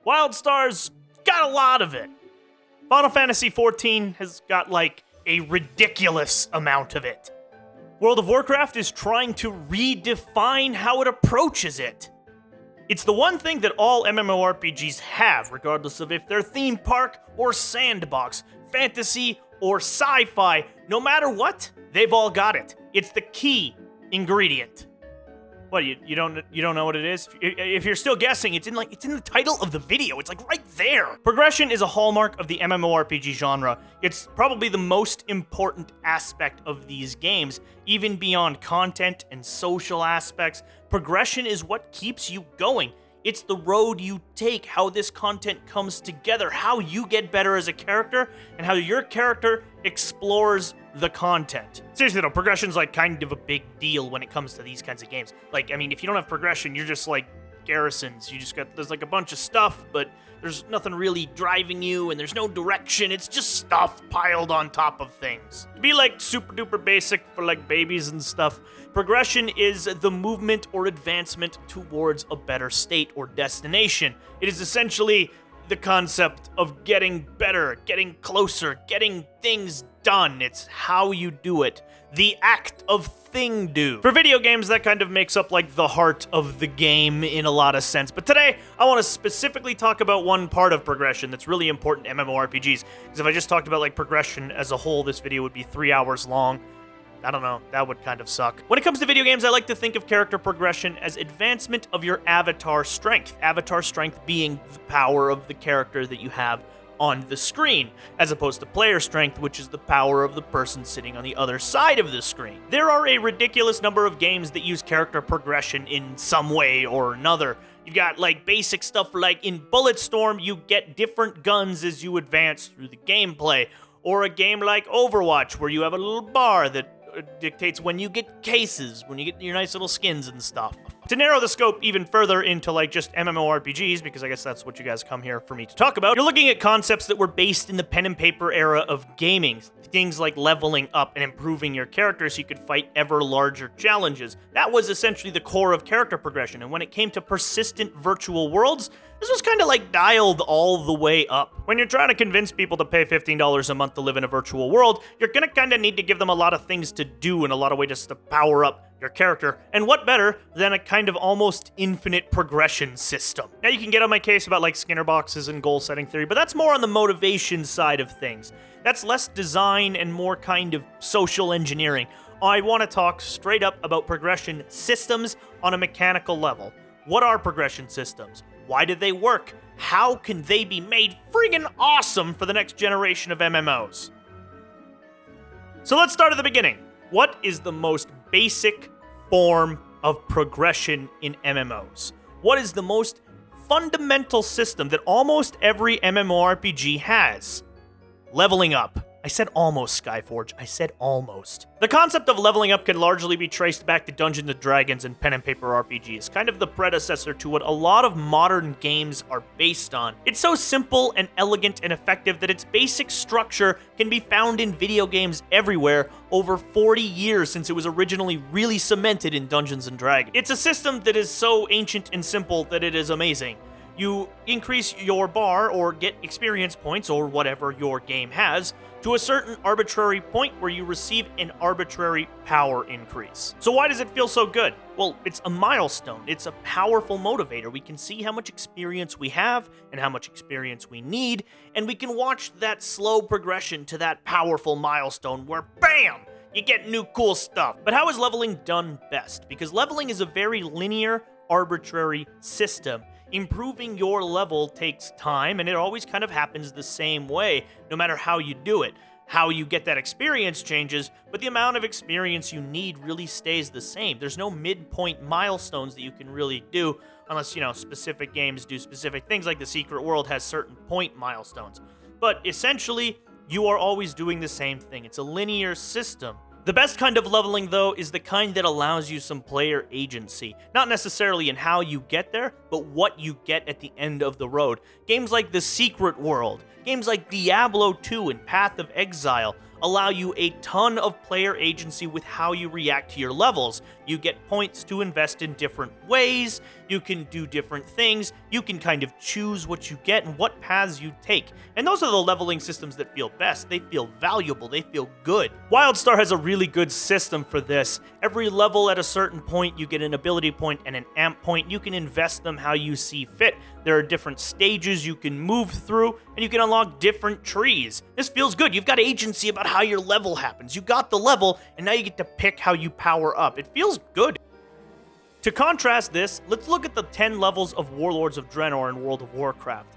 Wildstar's got a lot of it. Final Fantasy XIV has got, like, a ridiculous amount of it. World of Warcraft is trying to redefine how it approaches it. It's the one thing that all MMORPGs have, regardless of if they're theme park or sandbox, fantasy or sci-fi. No matter what, they've all got it. It's the key ingredient. What, you don't know what it is? If you're still guessing, it's in the title of the video. It's like right there. Progression is a hallmark of the MMORPG genre. It's probably the most important aspect of these games, even beyond content and social aspects. Progression is what keeps you going. It's the road you take, how this content comes together, how you get better as a character, and how your character explores the content. Seriously though, progression's like kind of a big deal when it comes to these kinds of games. Like, I mean, if you don't have progression, you're just like garrisons. There's like a bunch of stuff, but there's nothing really driving you, and there's no direction. It's just stuff piled on top of things. To be like super duper basic for like babies and stuff, progression is the movement or advancement towards a better state or destination. It is essentially the concept of getting better, getting closer, getting things done. It's how you do it. The act of thing do. For video games, that kind of makes up like the heart of the game in a lot of sense. But today, I want to specifically talk about one part of progression that's really important in MMORPGs. Because if I just talked about like progression as a whole, this video would be 3 hours long. I don't know, that would kind of suck. When it comes to video games, I like to think of character progression as advancement of your avatar strength. Avatar strength being the power of the character that you have on the screen, as opposed to player strength, which is the power of the person sitting on the other side of the screen. There are a ridiculous number of games that use character progression in some way or another. You've got like basic stuff like in Bulletstorm, you get different guns as you advance through the gameplay, or a game like Overwatch where you have a little bar that dictates when you get cases, when you get your nice little skins and stuff. To narrow the scope even further into like just MMORPGs, because I guess that's what you guys come here for me to talk about, you're looking at concepts that were based in the pen and paper era of gaming. Things like leveling up and improving your character so you could fight ever larger challenges. That was essentially the core of character progression, and when it came to persistent virtual worlds, this was kind of like dialed all the way up. When you're trying to convince people to pay $15 a month to live in a virtual world, you're gonna kind of need to give them a lot of things to do and a lot of ways to power up your character. And what better than a kind of almost infinite progression system? Now you can get on my case about like Skinner boxes and goal setting theory, but that's more on the motivation side of things. That's less design and more kind of social engineering. I want to talk straight up about progression systems on a mechanical level. What are progression systems? Why do they work? How can they be made friggin' awesome for the next generation of MMOs? So let's start at the beginning. What is the most basic form of progression in MMOs? What is the most fundamental system that almost every MMORPG has? Leveling up. I said almost, Skyforge. I said almost. The concept of leveling up can largely be traced back to Dungeons & Dragons and pen and paper RPGs, kind of the predecessor to what a lot of modern games are based on. It's so simple and elegant and effective that its basic structure can be found in video games everywhere over 40 years since it was originally really cemented in Dungeons & Dragons. It's a system that is so ancient and simple that it is amazing. You increase your bar or get experience points or whatever your game has to a certain arbitrary point where you receive an arbitrary power increase. So why does it feel so good? Well, it's a milestone. It's a powerful motivator. We can see how much experience we have and how much experience we need, and we can watch that slow progression to that powerful milestone where BAM! You get new cool stuff. But how is leveling done best? Because leveling is a very linear, arbitrary system. Improving your level takes time, and it always kind of happens the same way, no matter how you do it. How you get that experience changes, but the amount of experience you need really stays the same. There's no midpoint milestones that you can really do, unless, specific games do specific things, like the Secret World has certain point milestones. But essentially, you are always doing the same thing. It's a linear system. The best kind of leveling, though, is the kind that allows you some player agency. Not necessarily in how you get there, but what you get at the end of the road. Games like The Secret World, games like Diablo 2 and Path of Exile, allow you a ton of player agency with how you react to your levels. You get points to invest in different ways, you can do different things, you can kind of choose what you get and what paths you take. And those are the leveling systems that feel best. They feel valuable, they feel good. Wildstar has a really good system for this. Every level at a certain point, you get an ability point and an amp point. You can invest them how you see fit. There are different stages you can move through, and you can unlock different trees. This feels good. You've got agency about how your level happens. You got the level, and now you get to pick how you power up. It feels good. To contrast this, let's look at the 10 levels of Warlords of Draenor in World of Warcraft.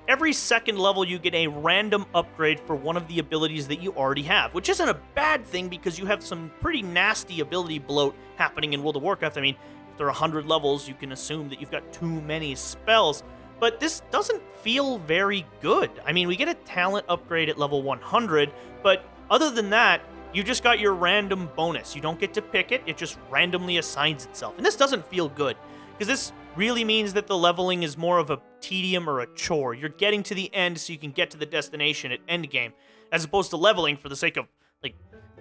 Every second level, you get a random upgrade for one of the abilities that you already have, which isn't a bad thing because you have some pretty nasty ability bloat happening in World of Warcraft. I mean, if there are 100 levels, you can assume that you've got too many spells. But this doesn't feel very good. I mean, we get a talent upgrade at level 100, but other than that, you just got your random bonus. You don't get to pick it, it just randomly assigns itself. And this doesn't feel good, because this really means that the leveling is more of a tedium or a chore. You're getting to the end so you can get to the destination at endgame, as opposed to leveling for the sake of,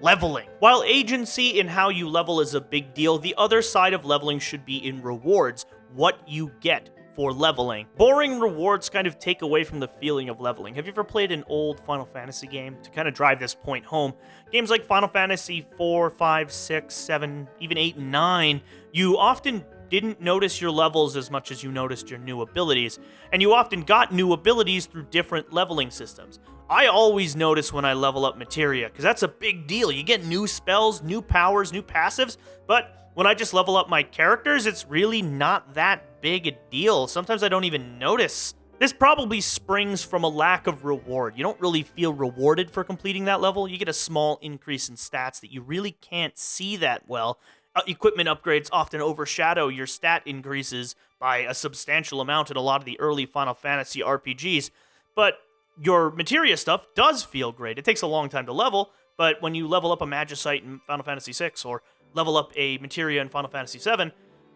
leveling. While agency in how you level is a big deal, the other side of leveling should be in rewards, what you get for leveling. Boring rewards kind of take away from the feeling of leveling. Have you ever played an old Final Fantasy game? To kind of drive this point home, games like Final Fantasy 4, 5, 6, 7, even 8 and 9, you often didn't notice your levels as much as you noticed your new abilities, and you often got new abilities through different leveling systems. I always notice when I level up materia, because that's a big deal. You get new spells, new powers, new passives, but when I just level up my characters, it's really not that big a deal. Sometimes I don't even notice. This probably springs from a lack of reward. You don't really feel rewarded for completing that level. You get a small increase in stats that you really can't see that well. Equipment upgrades often overshadow your stat increases by a substantial amount in a lot of the early Final Fantasy RPGs, but your materia stuff does feel great. It takes a long time to level, but when you level up a Magicite in Final Fantasy VI or level up a materia in Final Fantasy VII,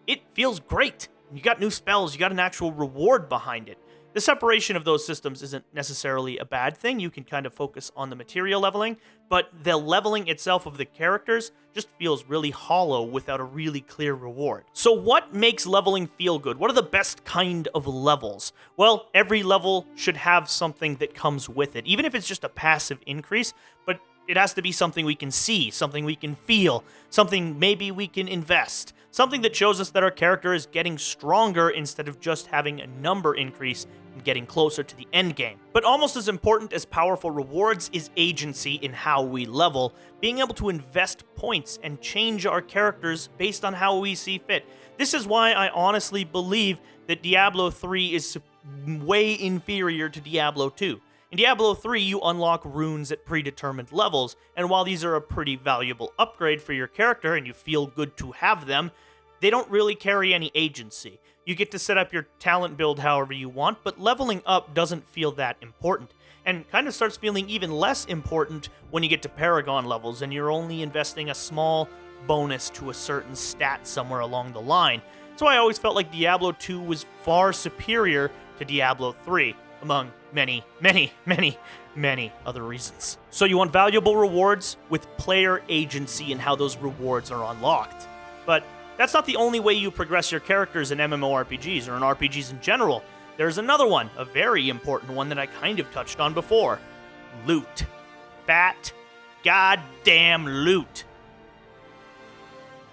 it feels great. You got new spells, you got an actual reward behind it. The separation of those systems isn't necessarily a bad thing. You can kind of focus on the material leveling, but the leveling itself of the characters just feels really hollow without a really clear reward. So what makes leveling feel good? What are the best kind of levels? Well, every level should have something that comes with it, even if it's just a passive increase, but it has to be something we can see, something we can feel, something maybe we can invest, something that shows us that our character is getting stronger instead of just having a number increase and getting closer to the end game. But almost as important as powerful rewards is agency in how we level, being able to invest points and change our characters based on how we see fit. This is why I honestly believe that Diablo 3 is way inferior to Diablo 2. In Diablo 3, you unlock runes at predetermined levels, and while these are a pretty valuable upgrade for your character and you feel good to have them, they don't really carry any agency. You get to set up your talent build however you want, but leveling up doesn't feel that important, and kind of starts feeling even less important when you get to Paragon levels and you're only investing a small bonus to a certain stat somewhere along the line. So I always felt like Diablo 2 was far superior to Diablo 3, among many, many, many, many other reasons. So you want valuable rewards with player agency in how those rewards are unlocked. But that's not the only way you progress your characters in MMORPGs or in RPGs in general. There's another one, a very important one that I kind of touched on before. Loot. Fat, goddamn loot.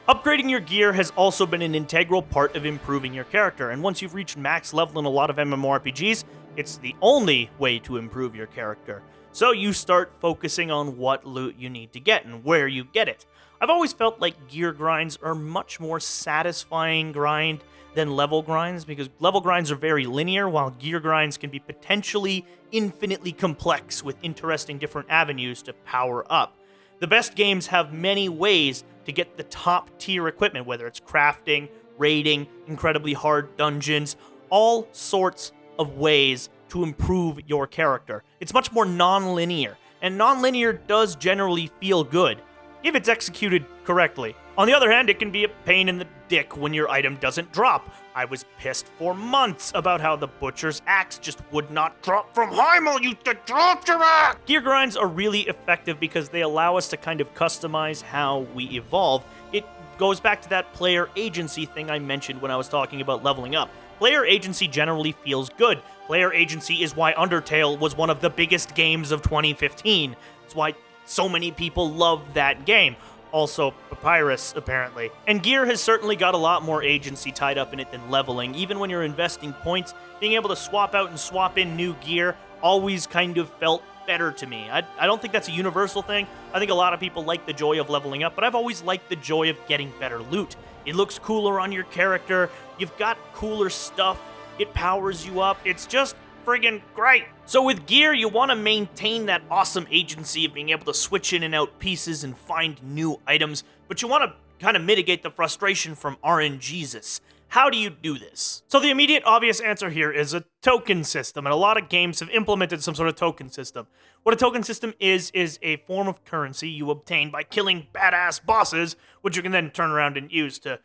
Upgrading your gear has also been an integral part of improving your character, and once you've reached max level in a lot of MMORPGs, it's the only way to improve your character. So you start focusing on what loot you need to get and where you get it. I've always felt like gear grinds are much more satisfying grind than level grinds, because level grinds are very linear, while gear grinds can be potentially infinitely complex with interesting different avenues to power up. The best games have many ways to get the top tier equipment, whether it's crafting, raiding, incredibly hard dungeons, all sorts of ways to improve your character. It's much more non-linear, and non-linear does generally feel good if it's executed correctly. On the other hand, it can be a pain in the dick when your item doesn't drop. I was pissed for months about how the Butcher's Axe just would not drop from Heimel, you drop your axe! Gear grinds are really effective because they allow us to kind of customize how we evolve. It goes back to that player agency thing I mentioned when I was talking about leveling up. Player agency generally feels good. Player agency is why Undertale was one of the biggest games of 2015. It's why so many people love that game. Also, Papyrus, apparently. And gear has certainly got a lot more agency tied up in it than leveling. Even when you're investing points, being able to swap out and swap in new gear always kind of felt better to me. I don't think that's a universal thing. I think a lot of people like the joy of leveling up, but I've always liked the joy of getting better loot. It looks cooler on your character, you've got cooler stuff, it powers you up, it's just friggin' great. So with gear, you want to maintain that awesome agency of being able to switch in and out pieces and find new items, but you want to kind of mitigate the frustration from RNGesus. How do you do this? So the immediate obvious answer here is a token system, and a lot of games have implemented some sort of token system. What a token system is a form of currency you obtain by killing badass bosses, which you can then turn around and use to,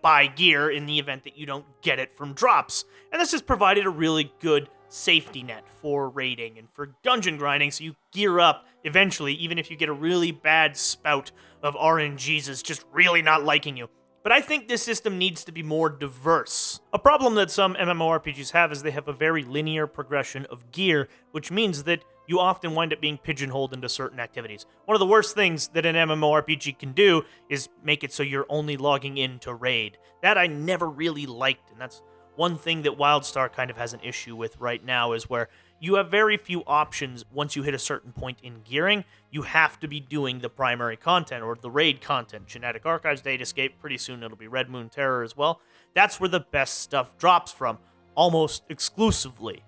buy gear in the event that you don't get it from drops. And this has provided a really good safety net for raiding and for dungeon grinding, so you gear up eventually, even if you get a really bad spout of RNGesus just really not liking you. But I think this system needs to be more diverse. A problem that some MMORPGs have is they have a very linear progression of gear, which means that you often wind up being pigeonholed into certain activities. One of the worst things that an MMORPG can do is make it so you're only logging in to raid. That I never really liked, and that's one thing that Wildstar kind of has an issue with right now, is where you have very few options once you hit a certain point in gearing. You have to be doing the primary content, or the raid content. Genetic Archives, Datascape, pretty soon it'll be Red Moon Terror as well. That's where the best stuff drops from, almost exclusively.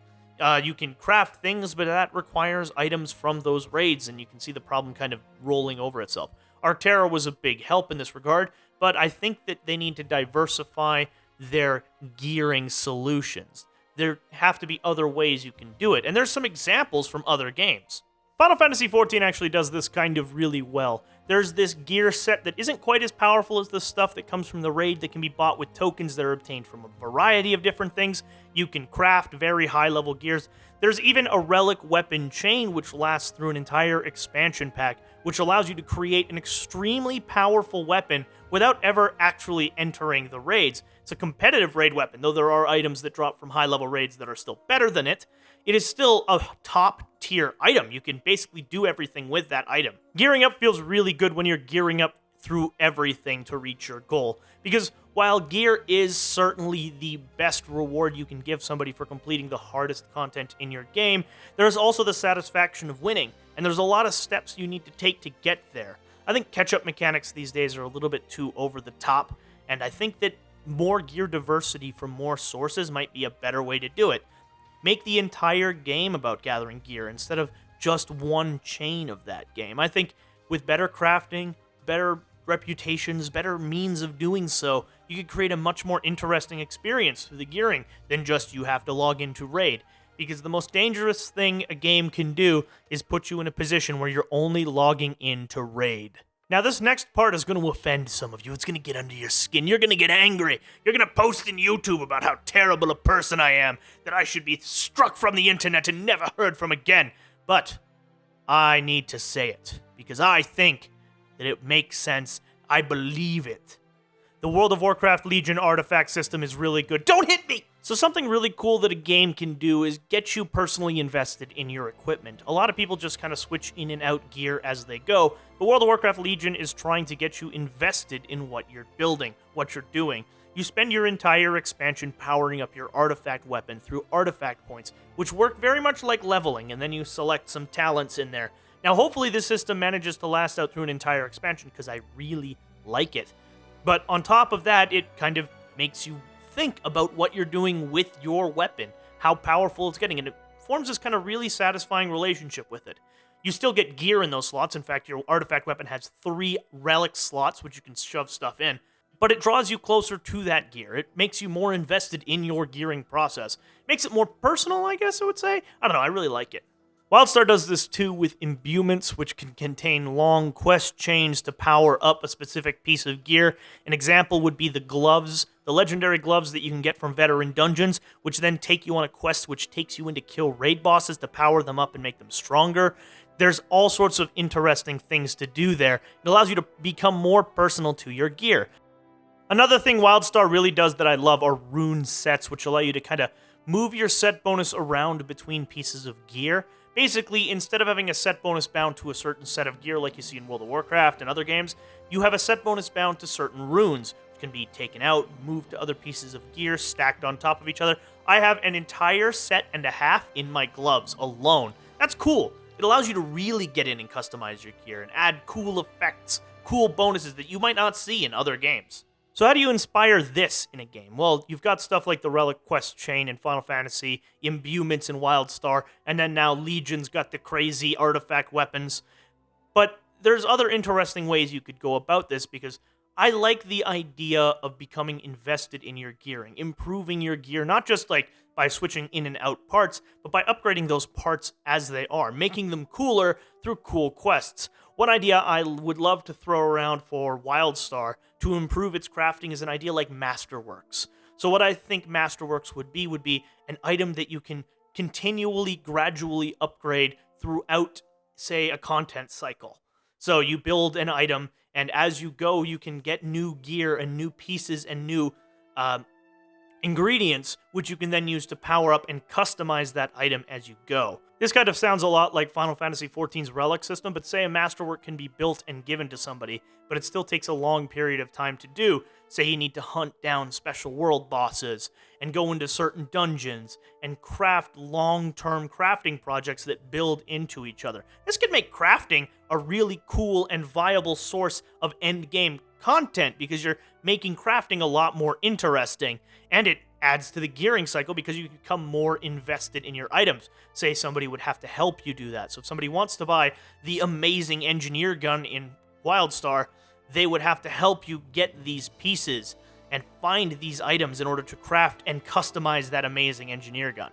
You can craft things, but that requires items from those raids, and you can see the problem kind of rolling over itself. Arcterra was a big help in this regard, but I think that they need to diversify their gearing solutions. There have to be other ways you can do it, and there's some examples from other games. Final Fantasy XIV actually does this kind of really well. There's this gear set that isn't quite as powerful as the stuff that comes from the raid that can be bought with tokens that are obtained from a variety of different things. You can craft very high-level gears. There's even a relic weapon chain which lasts through an entire expansion pack, which allows you to create an extremely powerful weapon without ever actually entering the raids. It's a competitive raid weapon, though there are items that drop from high-level raids that are still better than it. It is still a top-tier item. You can basically do everything with that item. Gearing up feels really good when you're gearing up through everything to reach your goal, because while gear is certainly the best reward you can give somebody for completing the hardest content in your game, there's also the satisfaction of winning, and there's a lot of steps you need to take to get there. I think catch-up mechanics these days are a little bit too over the top, and I think that more gear diversity from more sources might be a better way to do it. Make the entire game about gathering gear instead of just one chain of that game. I think with better crafting, better reputations, better means of doing so, you could create a much more interesting experience through the gearing than just you have to log into raid. Because the most dangerous thing a game can do is put you in a position where you're only logging into raid. Now, this next part is going to offend some of you. It's going to get under your skin. You're going to get angry. You're going to post in YouTube about how terrible a person I am, that I should be struck from the internet and never heard from again. But I need to say it, because I think that it makes sense. I believe it. The World of Warcraft Legion artifact system is really good. Don't hit me! So something really cool that a game can do is get you personally invested in your equipment. A lot of people just kind of switch in and out gear as they go, but World of Warcraft Legion is trying to get you invested in what you're building, what you're doing. You spend your entire expansion powering up your artifact weapon through artifact points, which work very much like leveling, and then you select some talents in there. Now, hopefully this system manages to last out through an entire expansion, because I really like it. But on top of that, it kind of makes you think about what you're doing with your weapon, how powerful it's getting, and it forms this kind of really satisfying relationship with it. You still get gear in those slots. In fact, your artifact weapon has 3 relic slots, which you can shove stuff in, but it draws you closer to that gear. It makes you more invested in your gearing process. Makes it more personal, I guess I would say. I don't know, I really like it. Wildstar does this too with imbuements, which can contain long quest chains to power up a specific piece of gear. An example would be the gloves, the legendary gloves that you can get from veteran dungeons, which then take you on a quest which takes you in to kill raid bosses to power them up and make them stronger. There's all sorts of interesting things to do there. It allows you to become more personal to your gear. Another thing Wildstar really does that I love are rune sets, which allow you to kind of move your set bonus around between pieces of gear. Basically, instead of having a set bonus bound to a certain set of gear like you see in World of Warcraft and other games, you have a set bonus bound to certain runes, which can be taken out, moved to other pieces of gear, stacked on top of each other. I have an entire set and a half in my gloves alone. That's cool. It allows you to really get in and customize your gear and add cool effects, cool bonuses that you might not see in other games. So how do you inspire this in a game? Well, you've got stuff like the Relic Quest chain in Final Fantasy, imbuements in Wildstar, and then now Legion's got the crazy artifact weapons. But there's other interesting ways you could go about this, because I like the idea of becoming invested in your gearing, improving your gear, not just like by switching in and out parts, but by upgrading those parts as they are, making them cooler through cool quests. One idea I would love to throw around for Wildstar to improve its crafting is an idea like Masterworks. So what I think Masterworks would be an item that you can continually, gradually upgrade throughout, say, a content cycle. So you build an item, and as you go, you can get new gear and new pieces and new ingredients, which you can then use to power up and customize that item as you go. This kind of sounds a lot like Final Fantasy XIV's relic system, but say a masterwork can be built and given to somebody, but it still takes a long period of time to do. Say you need to hunt down special world bosses and go into certain dungeons and craft long-term crafting projects that build into each other. This could make crafting a really cool and viable source of end-game content, because you're making crafting a lot more interesting, and it adds to the gearing cycle because you become more invested in your items. Say somebody would have to help you do that. So if somebody wants to buy the amazing engineer gun in Wildstar, they would have to help you get these pieces and find these items in order to craft and customize that amazing engineer gun.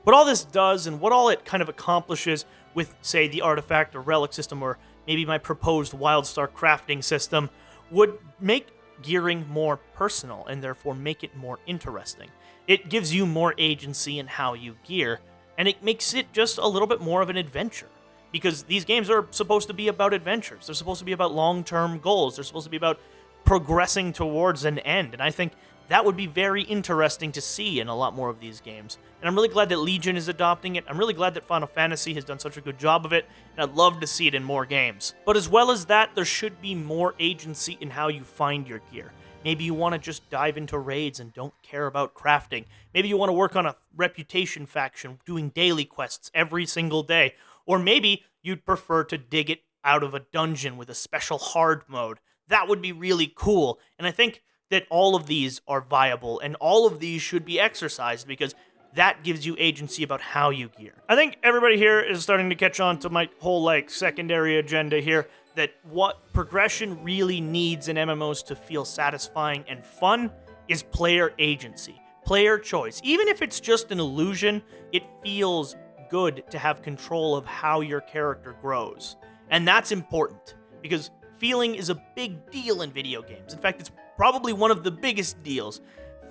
What all this does, and what all it kind of accomplishes with, say, the artifact or relic system, or maybe my proposed Wildstar crafting system, would make gearing more personal and therefore make it more interesting. It gives you more agency in how you gear, and it makes it just a little bit more of an adventure. Because these games are supposed to be about adventures. They're supposed to be about long-term goals. They're supposed to be about progressing towards an end. And I think that would be very interesting to see in a lot more of these games. And I'm really glad that Legion is adopting it. I'm really glad that Final Fantasy has done such a good job of it, and I'd love to see it in more games. But as well as that, there should be more agency in how you find your gear. Maybe you want to just dive into raids and don't care about crafting. Maybe you want to work on a reputation faction, doing daily quests every single day. Or maybe you'd prefer to dig it out of a dungeon with a special hard mode. That would be really cool. And I think that all of these are viable, and all of these should be exercised, because that gives you agency about how you gear. I think everybody here is starting to catch on to my whole, secondary agenda here, that what progression really needs in MMOs to feel satisfying and fun is player agency, player choice. Even if it's just an illusion, it feels good to have control of how your character grows. And that's important, because feeling is a big deal in video games. In fact, it's probably one of the biggest deals.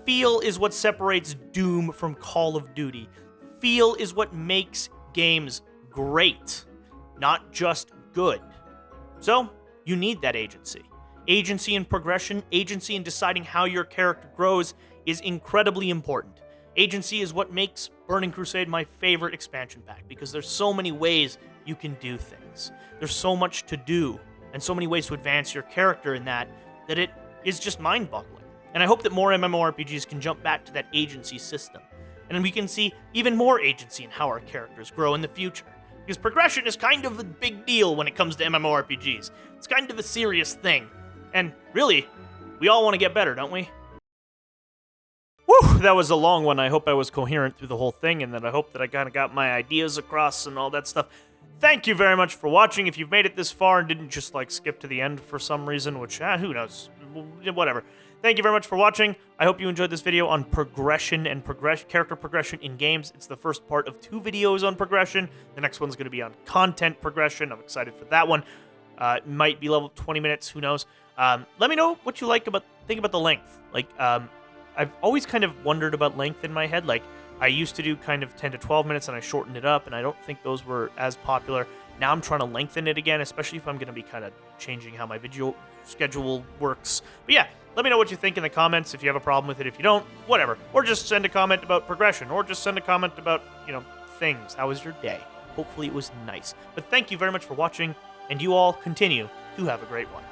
Feel is what separates Doom from Call of Duty. Feel is what makes games great, not just good. So, you need that agency. Agency in progression, agency in deciding how your character grows is incredibly important. Agency is what makes Burning Crusade my favorite expansion pack, because there's so many ways you can do things. There's so much to do, and so many ways to advance your character in that it is just mind-boggling. And I hope that more MMORPGs can jump back to that agency system, and we can see even more agency in how our characters grow in the future. Because progression is kind of a big deal when it comes to MMORPGs. It's kind of a serious thing. And really, we all want to get better, don't we? Whew, that was a long one. I hope I was coherent through the whole thing, and that I hope that I kind of got my ideas across and all that stuff. Thank you very much for watching. If you've made it this far and didn't just, skip to the end for some reason, which, who knows, whatever. thank you very much for watching. I hope you enjoyed this video on progression and character progression in games. It's the first part of 2 videos on progression. The next one's going to be on content progression. I'm excited for that one. It might be level 20 minutes, who knows. Let me know what you think about the length. Like, I've always kind of wondered about length in my head. Like, I used to do kind of 10 to 12 minutes and I shortened it up, and I don't think those were as popular. Now I'm trying to lengthen it again, especially if I'm going to be kind of changing how my video schedule works. But yeah, let me know what you think in the comments, if you have a problem with it. If you don't, whatever. Or just send a comment about progression, or just send a comment about, things. How was your day? Hopefully it was nice. But thank you very much for watching, and you all continue to have a great one.